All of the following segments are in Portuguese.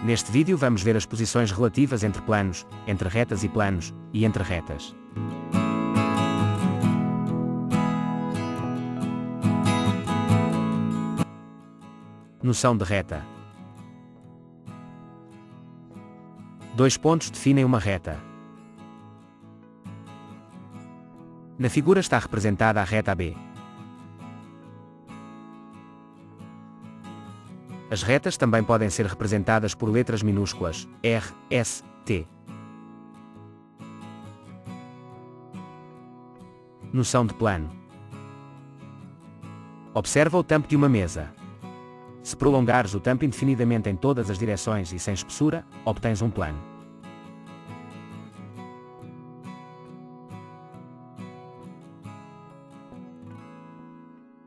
Neste vídeo vamos ver as posições relativas entre planos, entre retas e planos, e entre retas. Noção de reta. Dois pontos definem uma reta. Na figura está representada a reta AB. As retas também podem ser representadas por letras minúsculas, R, S, T. Noção de plano. Observa o tampo de uma mesa. Se prolongares o tampo indefinidamente em todas as direções e sem espessura, obtens um plano.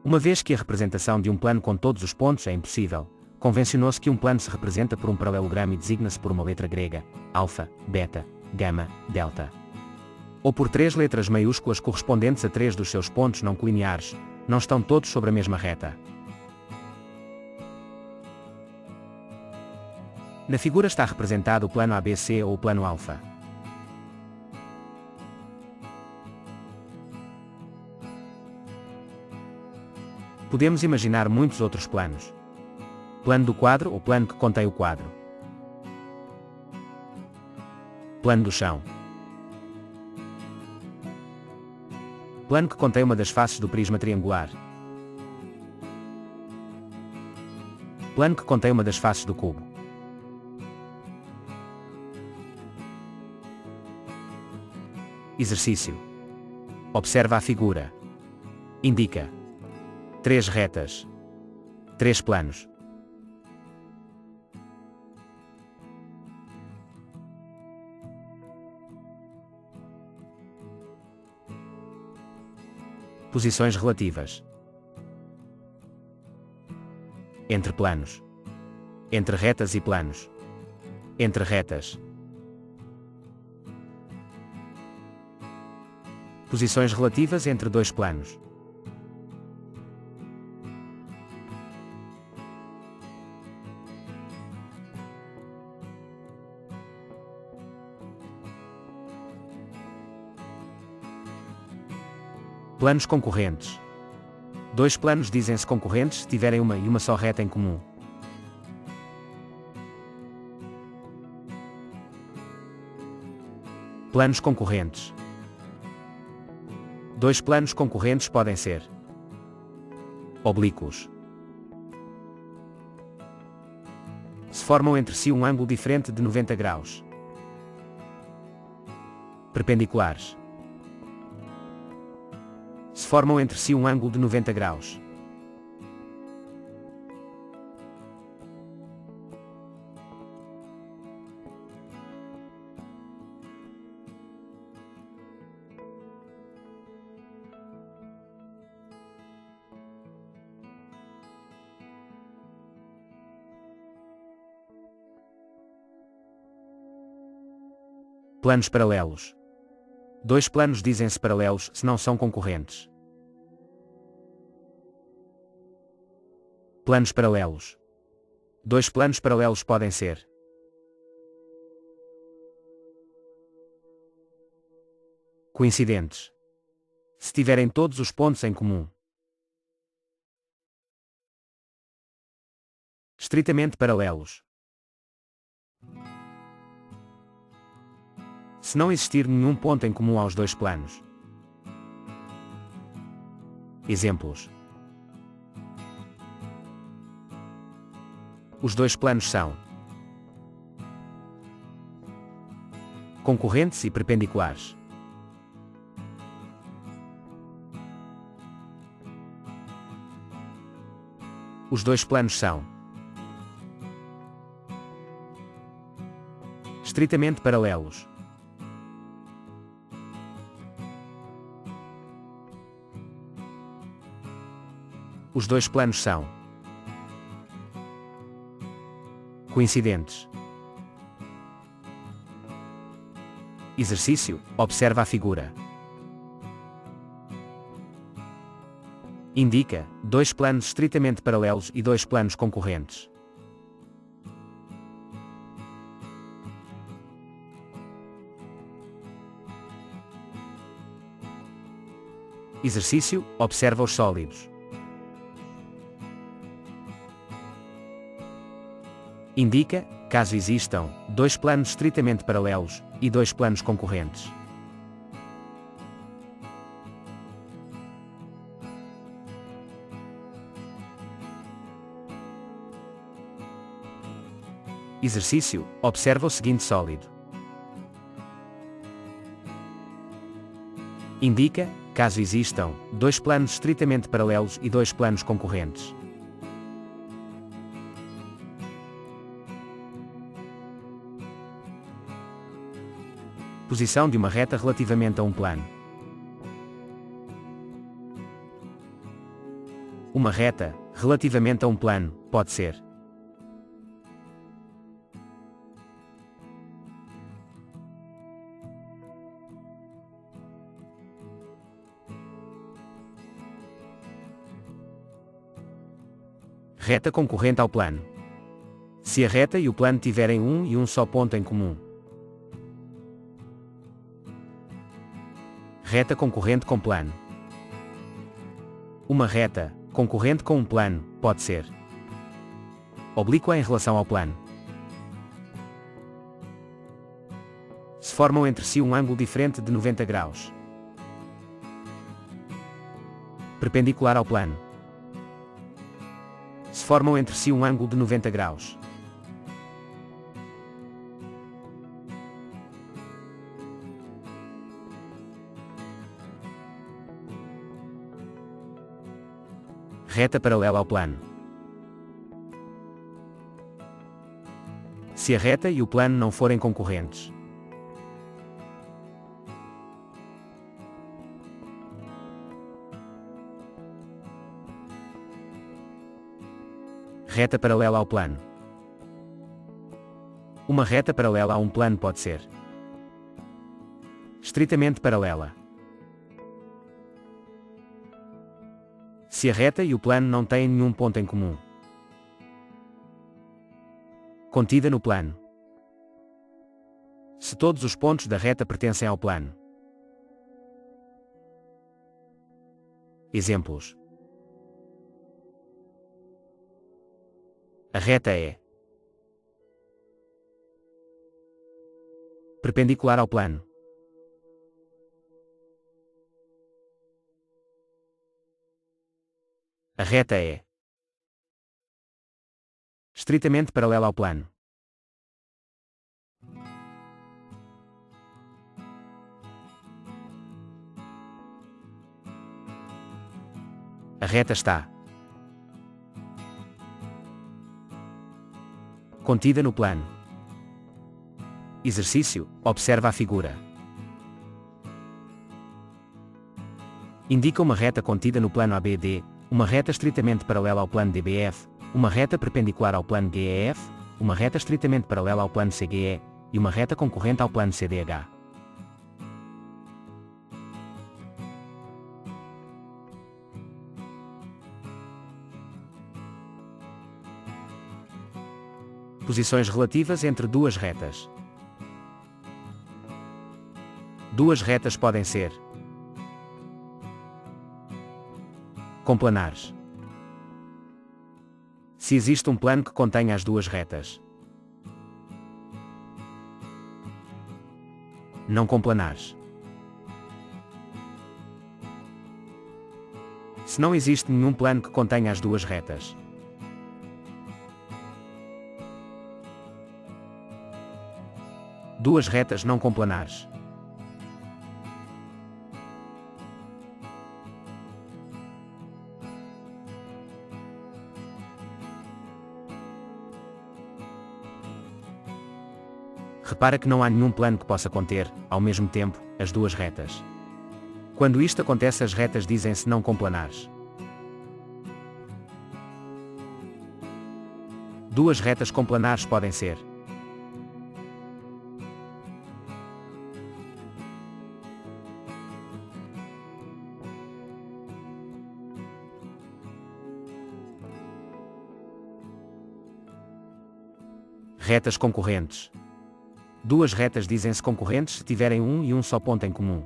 Uma vez que a representação de um plano com todos os pontos é impossível, convencionou-se que um plano se representa por um paralelogramo e designa-se por uma letra grega, alfa, beta, gama, delta. Ou por três letras maiúsculas correspondentes a três dos seus pontos não colineares, não estão todos sobre a mesma reta. Na figura está representado o plano ABC ou o plano alfa. Podemos imaginar muitos outros planos. Plano do quadro ou plano que contém o quadro. Plano do chão. Plano que contém uma das faces do prisma triangular. Plano que contém uma das faces do cubo. Exercício. Observa a figura. Indica 3 retas, 3 planos. Posições relativas. Entre planos. Entre retas e planos. Entre retas. Posições relativas entre dois planos. Planos concorrentes. Dois planos dizem-se concorrentes se tiverem uma e uma só reta em comum. Planos concorrentes. Dois planos concorrentes podem ser oblíquos. Se formam entre si um ângulo diferente de 90 graus. Perpendiculares. Se formam entre si um ângulo de 90 graus. Planos paralelos. Dois planos dizem-se paralelos se não são concorrentes. Planos paralelos. Dois planos paralelos podem ser coincidentes, se tiverem todos os pontos em comum. Estritamente paralelos. Se não existir nenhum ponto em comum aos dois planos. Exemplos. Os dois planos são concorrentes e perpendiculares. Os dois planos são estritamente paralelos. Os dois planos são coincidentes. Exercício. Observa a figura. Indica dois planos estritamente paralelos e dois planos concorrentes. Exercício: observa os sólidos. Indica, caso existam, dois planos estritamente paralelos e dois planos concorrentes. Exercício: observa o seguinte sólido. Indica, caso existam, dois planos estritamente paralelos e dois planos concorrentes. Posição de uma reta relativamente a um plano. Uma reta, relativamente a um plano, pode ser: reta concorrente ao plano. Se a reta e o plano tiverem um e um só ponto em comum. Reta concorrente com plano. Uma reta, concorrente com um plano, pode ser oblíqua em relação ao plano. Se formam entre si um ângulo diferente de 90 graus. Perpendicular ao plano. Se formam entre si um ângulo de 90 graus. Reta paralela ao plano. Se a reta e o plano não forem concorrentes. Reta paralela ao plano. Uma reta paralela a um plano pode ser estritamente paralela. Se a reta e o plano não têm nenhum ponto em comum. Contida no plano. Se todos os pontos da reta pertencem ao plano. Exemplos: a reta é perpendicular ao plano. A reta é estritamente paralela ao plano. A reta está contida no plano. Exercício: observa a figura. Indica uma reta contida no plano ABD, uma reta estritamente paralela ao plano DBF, uma reta perpendicular ao plano GEF, uma reta estritamente paralela ao plano CGE, e uma reta concorrente ao plano CDH. Posições relativas entre duas retas. Duas retas podem ser complanares. Se existe um plano que contenha as duas retas. Não complanares. Se não existe nenhum plano que contenha as duas retas. Duas retas não complanares. Repara que não há nenhum plano que possa conter, ao mesmo tempo, as duas retas. Quando isto acontece, as retas dizem-se não complanares. Duas retas complanares podem ser retas concorrentes. Duas retas dizem-se concorrentes se tiverem um e um só ponto em comum.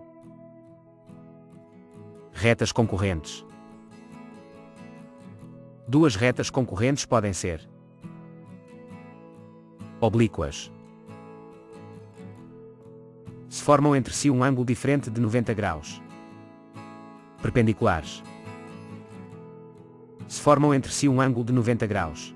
Retas concorrentes. Duas retas concorrentes podem ser oblíquas. Se formam entre si um ângulo diferente de 90 graus. Perpendiculares. Se formam entre si um ângulo de 90 graus.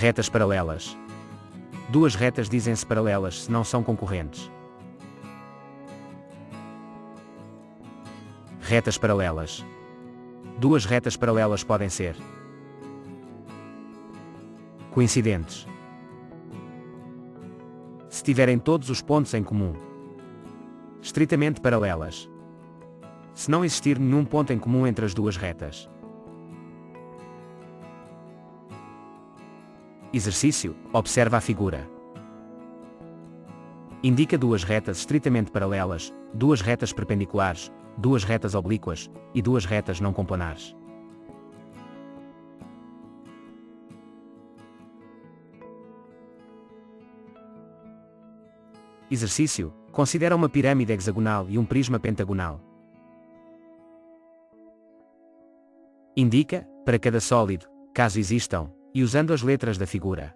Retas paralelas. Duas retas dizem-se paralelas se não são concorrentes. Retas paralelas. Duas retas paralelas podem ser coincidentes. Se tiverem todos os pontos em comum. Estritamente paralelas. Se não existir nenhum ponto em comum entre as duas retas. Exercício: observa a figura. Indica duas retas estritamente paralelas, duas retas perpendiculares, duas retas oblíquas e duas retas não complanares. Exercício: considera uma pirâmide hexagonal e um prisma pentagonal. Indica, para cada sólido, caso existam, e usando as letras da figura.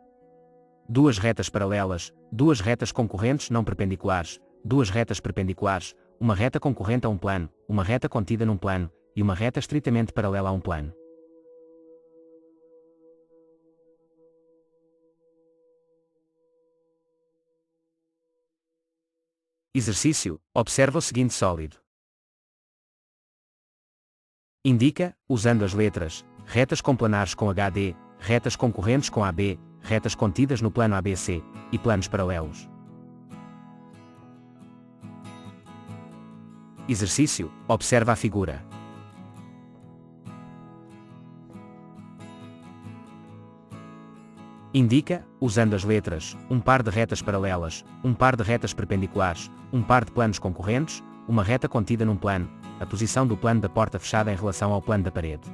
Duas retas paralelas, duas retas concorrentes não perpendiculares, duas retas perpendiculares, uma reta concorrente a um plano, uma reta contida num plano, e uma reta estritamente paralela a um plano. Exercício: observa o seguinte sólido. Indica, usando as letras, retas complanares com HD, retas concorrentes com AB, retas contidas no plano ABC, e planos paralelos. Exercício: observa a figura. Indica, usando as letras, um par de retas paralelas, um par de retas perpendiculares, um par de planos concorrentes, uma reta contida num plano, a posição do plano da porta fechada em relação ao plano da parede.